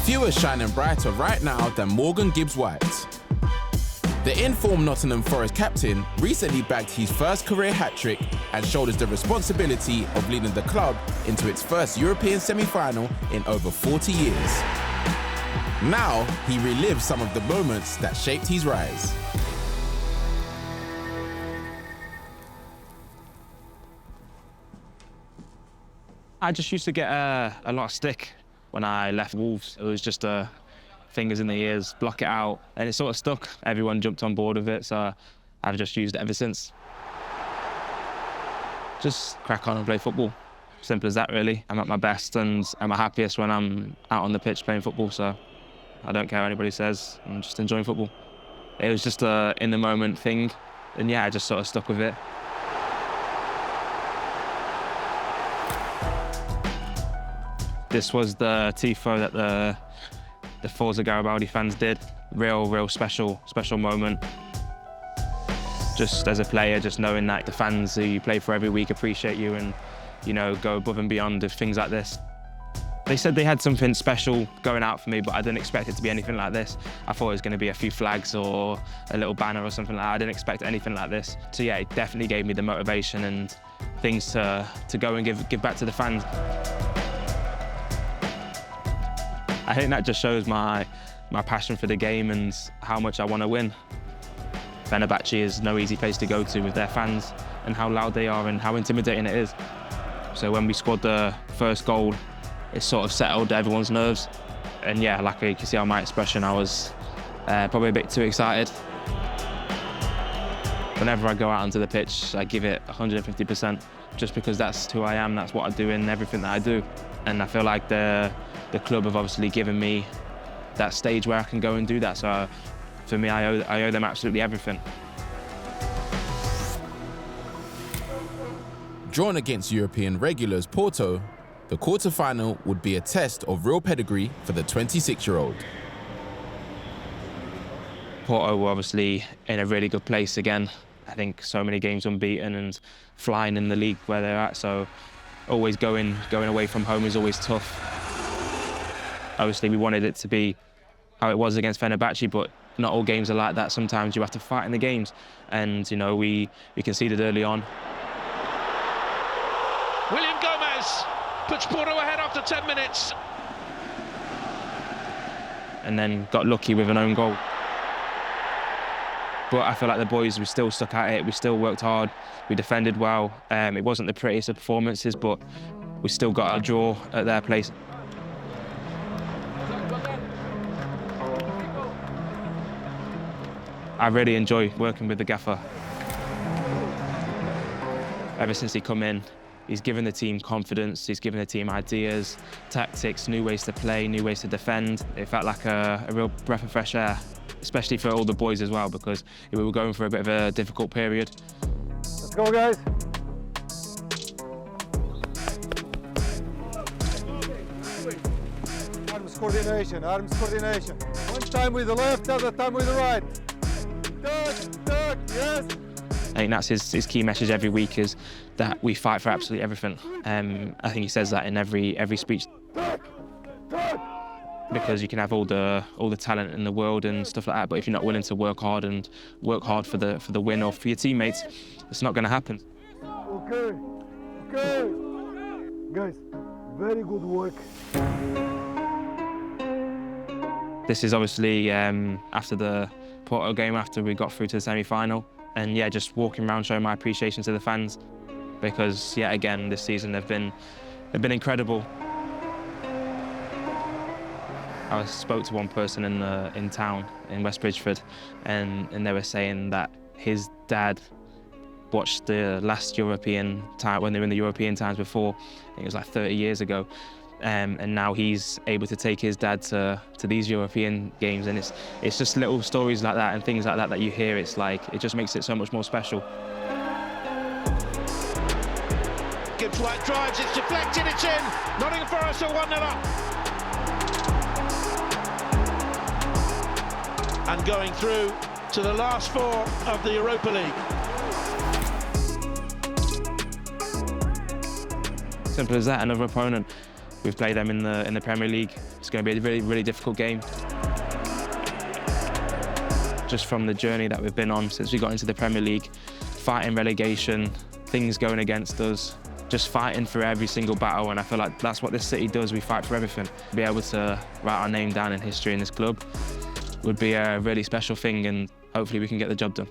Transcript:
Few are shining brighter right now than Morgan Gibbs-White. The in-form Nottingham Forest captain recently bagged his first career hat-trick and shoulders the responsibility of leading the club into its first European semi-final in over 40 years. Now, he relives some of the moments that shaped his rise. I just used to get a lot of stick when I left Wolves. It was just fingers in the ears, block it out, and it sort of stuck. Everyone jumped on board with it, so I've just used it ever since. Just crack on and play football. Simple as that, really. I'm at my best and I'm my happiest when I'm out on the pitch playing football, so I don't care what anybody says. I'm just enjoying football. It was just a in-the-moment thing, and yeah, I just sort of stuck with it. This was the tifo that the Forza Garibaldi fans did. Real special moment. Just as a player, just knowing that the fans who you play for every week appreciate you and, you know, go above and beyond with things like this. They said they had something special going out for me, but I didn't expect it to be anything like this. I thought it was going to be a few flags or a little banner or something like that. I didn't expect anything like this. So yeah, it definitely gave me the motivation and things to go and give back to the fans. I think that just shows my passion for the game and how much I want to win. Fenerbahce is no easy place to go to with their fans and how loud they are and how intimidating it is. So when we scored the first goal, it sort of settled everyone's nerves. And yeah, like you can see on my expression, I was probably a bit too excited. Whenever I go out onto the pitch, I give it 150%, just because that's who I am, that's what I do in everything that I do. And I feel like the club have obviously given me that stage where I can go and do that. So for me, I owe them absolutely everything. Drawn against European regulars Porto, the quarter-final would be a test of real pedigree for the 26-year-old. Porto were obviously in a really good place again. I think so many games unbeaten and flying in the league where they're at, so always going away from home is always tough. Obviously, we wanted it to be how it was against Fenerbahce, but not all games are like that. Sometimes you have to fight in the games, and you know we conceded early on. William Gomez puts Porto ahead after 10 minutes. And then got lucky with an own goal. But I feel like the boys, we still stuck at it, we still worked hard, we defended well. It wasn't the prettiest of performances, but we still got a draw at their place. I really enjoy working with the gaffer. Ever since he come in, he's given the team confidence, he's given the team ideas, tactics, new ways to play, new ways to defend. It felt like a real breath of fresh air, especially for all the boys as well, because we were going for a bit of a difficult period. Let's go, guys. Arms coordination. One time with the left, other time with the right. Duck, yes. I think that's his key message every week, is that we fight for absolutely everything. I think he says that in every speech. Because you can have all the talent in the world and stuff like that, but if you're not willing to work hard for the win or for your teammates, it's not going to happen. Okay. Guys, very good work. This is obviously after the Porto game, after we got through to the semi-final. And yeah, just walking around showing my appreciation to the fans, because yeah, again, this season they've been incredible. I spoke to one person in town, in West Bridgford, and they were saying that his dad watched the last European time, when they were in the European times before, I think it was like 30 years ago, and now he's able to take his dad to these European games, and it's just little stories like that and things like that that you hear. It's like, it just makes it so much more special. Gibbs-White drives, it's deflected, it's in. Nottingham Forest are 1-0 up. And going through to the last four of the Europa League. Simple as that. Another opponent We've played them in the Premier League. It's going to be a really, really difficult game. Just from the journey that we've been on since we got into the Premier League, fighting relegation, things going against us, just fighting for every single battle, and I feel like that's what this city does. We fight for everything. Be able to write our name down in history in this club would be a really special thing, and hopefully we can get the job done.